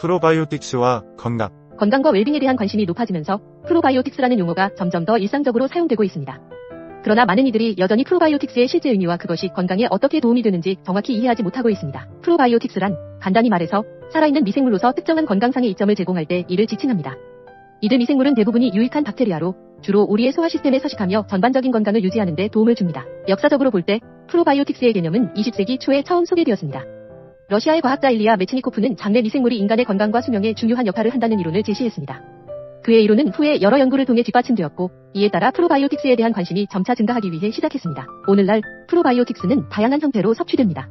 프로바이오틱스와 건강. 건강과 웰빙에 대한 관심이 높아지면서 프로바이오틱스라는 용어가 점점 더 일상적으로 사용되고 있습니다. 그러나 많은 이들이 여전히 프로바이오틱스의 실제 의미와 그것이 건강에 어떻게 도움이 되는지 정확히 이해하지 못하고 있습니다. 프로바이오틱스란 간단히 말해서 살아있는 미생물로서 특정한 건강상의 이점을 제공할 때 이를 지칭합니다. 이들 미생물은 대부분이 유익한 박테리아로 주로 우리의 소화 시스템에 서식하며 전반적인 건강을 유지하는 데 도움을 줍니다. 역사적으로 볼 때 프로바이오틱스의 개념은 20세기 초에 처음 소개되었습니다. 러시아의 과학자 일리아 메치니코프는 장내 미생물이 인간의 건강과 수명에 중요한 역할을 한다는 이론을 제시했습니다. 그의 이론은 후에 여러 연구를 통해 뒷받침되었고 이에 따라 프로바이오틱스에 대한 관심이 점차 증가하기 위해 시작했습니다. 오늘날 프로바이오틱스는 다양한 형태로 섭취됩니다.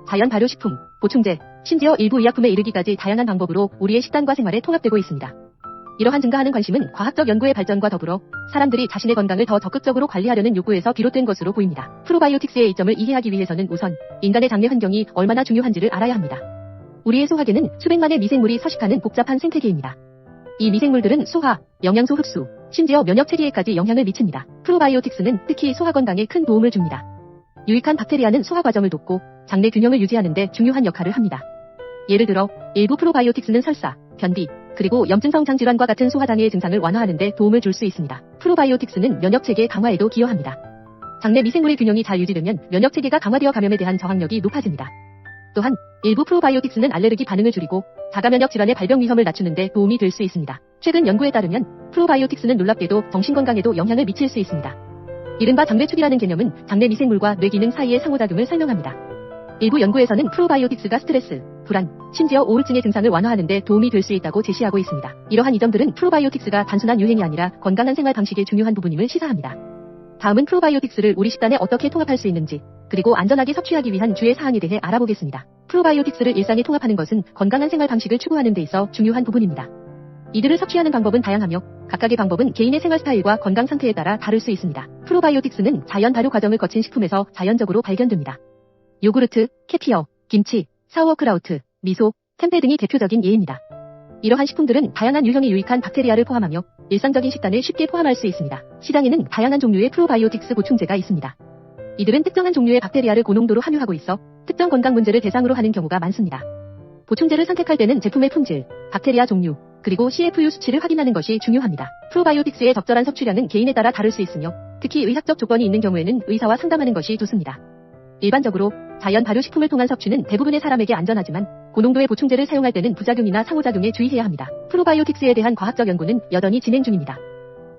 자연 발효식품, 보충제, 심지어 일부 의약품에 이르기까지 다양한 방법으로 우리의 식단과 생활에 통합되고 있습니다. 이러한 증가하는 관심은 과학적 연구의 발전과 더불어 사람들이 자신의 건강을 더 적극적으로 관리하려는 욕구에서 비롯된 것으로 보입니다. 프로바이오틱스의 이점을 이해하기 위해서는 우선 인간의 장내 환경이 얼마나 중요한지를 알아야 합니다. 우리의 소화계는 수백만의 미생물이 서식하는 복잡한 생태계입니다. 이 미생물들은 소화, 영양소 흡수, 심지어 면역 체계에까지 영향을 미칩니다. 프로바이오틱스는 특히 소화 건강에 큰 도움을 줍니다. 유익한 박테리아는 소화 과정을 돕고 장내 균형을 유지하는 데 중요한 역할을 합니다. 예를 들어 일부 프로바이오틱스는 설사, 변비, 그리고 염증성 장질환과 같은 소화장애의 증상을 완화하는 데 도움을 줄 수 있습니다. 프로바이오틱스는 면역 체계 강화에도 기여합니다. 장내 미생물의 균형이 잘 유지되면 면역 체계가 강화되어 감염에 대한 저항력이 높아집니다. 또한 일부 프로바이오틱스는 알레르기 반응을 줄이고 자가면역 질환의 발병 위험을 낮추는 데 도움이 될 수 있습니다. 최근 연구에 따르면 프로바이오틱스는 놀랍게도 정신건강에도 영향을 미칠 수 있습니다. 이른바 장뇌축이라는 개념은 장내 미생물과 뇌 기능 사이의 상호작용을 설명합니다. 일부 연구에서는 프로바이오틱스가 스트레스, 불안, 심지어 우울증의 증상을 완화하는 데 도움이 될 수 있다고 제시하고 있습니다. 이러한 이점들은 프로바이오틱스가 단순한 유행이 아니라 건강한 생활 방식의 중요한 부분임을 시사합니다. 다음은 프로바이오틱스를 우리 식단에 어떻게 통합할 수 있는지, 그리고 안전하게 섭취하기 위한 주의 사항에 대해 알아보겠습니다. 프로바이오틱스를 일상에 통합하는 것은 건강한 생활 방식을 추구하는 데 있어 중요한 부분입니다. 이들을 섭취하는 방법은 다양하며 각각의 방법은 개인의 생활 스타일과 건강 상태에 따라 다를 수 있습니다. 프로바이오틱스는 자연 발효 과정을 거친 식품에서 자연적으로 발견됩니다. 요구르트, 케피어, 김치, 사우어크라우트, 미소, 템페 등이 대표적인 예입니다. 이러한 식품들은 다양한 유형의 유익한 박테리아를 포함하며 일상적인 식단을 쉽게 포함할 수 있습니다. 시장에는 다양한 종류의 프로바이오틱스 보충제가 있습니다. 이들은 특정한 종류의 박테리아를 고농도로 함유하고 있어 특정 건강 문제를 대상으로 하는 경우가 많습니다. 보충제를 선택할 때는 제품의 품질, 박테리아 종류, 그리고 CFU 수치를 확인하는 것이 중요합니다. 프로바이오틱스의 적절한 섭취량은 개인에 따라 다를 수 있으며 특히 의학적 조건이 있는 경우에는 의사와 상담하는 것이 좋습니다. 일반적으로 자연 발효식품을 통한 섭취는 대부분의 사람에게 안전하지만 고농도의 보충제를 사용할 때는 부작용이나 상호작용에 주의해야 합니다. 프로바이오틱스에 대한 과학적 연구는 여전히 진행 중입니다.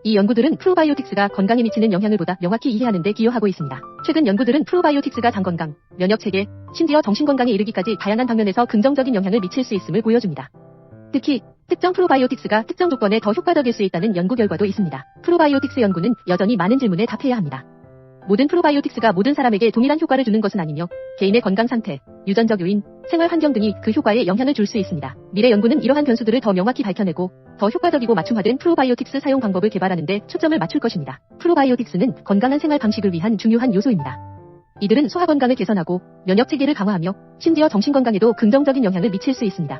이 연구들은 프로바이오틱스가 건강에 미치는 영향을 보다 명확히 이해하는 데 기여하고 있습니다. 최근 연구들은 프로바이오틱스가 장 건강, 면역 체계, 심지어 정신 건강에 이르기까지 다양한 방면에서 긍정적인 영향을 미칠 수 있음을 보여줍니다. 특히 특정 프로바이오틱스가 특정 조건에 더 효과적일 수 있다는 연구 결과도 있습니다. 프로바이오틱스 연구는 여전히 많은 질문에 답해야 합니다. 모든 프로바이오틱스가 모든 사람에게 동일한 효과를 주는 것은 아니며 개인의 건강 상태, 유전적 요인, 생활 환경 등이 그 효과에 영향을 줄 수 있습니다. 미래 연구는 이러한 변수들을 더 명확히 밝혀내고 더 효과적이고 맞춤화된 프로바이오틱스 사용 방법을 개발하는 데 초점을 맞출 것입니다. 프로바이오틱스는 건강한 생활 방식을 위한 중요한 요소입니다. 이들은 소화 건강을 개선하고 면역 체계를 강화하며 심지어 정신 건강에도 긍정적인 영향을 미칠 수 있습니다.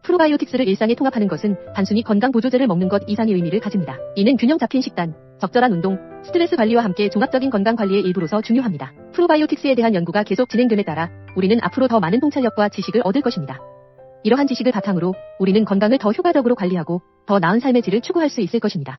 프로바이오틱스를 일상에 통합하는 것은 단순히 건강 보조제를 먹는 것 이상의 의미를 가집니다. 이는 균형 잡힌 식단, 적절한 운동, 스트레스 관리와 함께 종합적인 건강 관리의 일부로서 중요합니다. 프로바이오틱스에 대한 연구가 계속 진행됨에 따라 우리는 앞으로 더 많은 통찰력과 지식을 얻을 것입니다. 이러한 지식을 바탕으로 우리는 건강을 더 효과적으로 관리하고 더 나은 삶의 질을 추구할 수 있을 것입니다.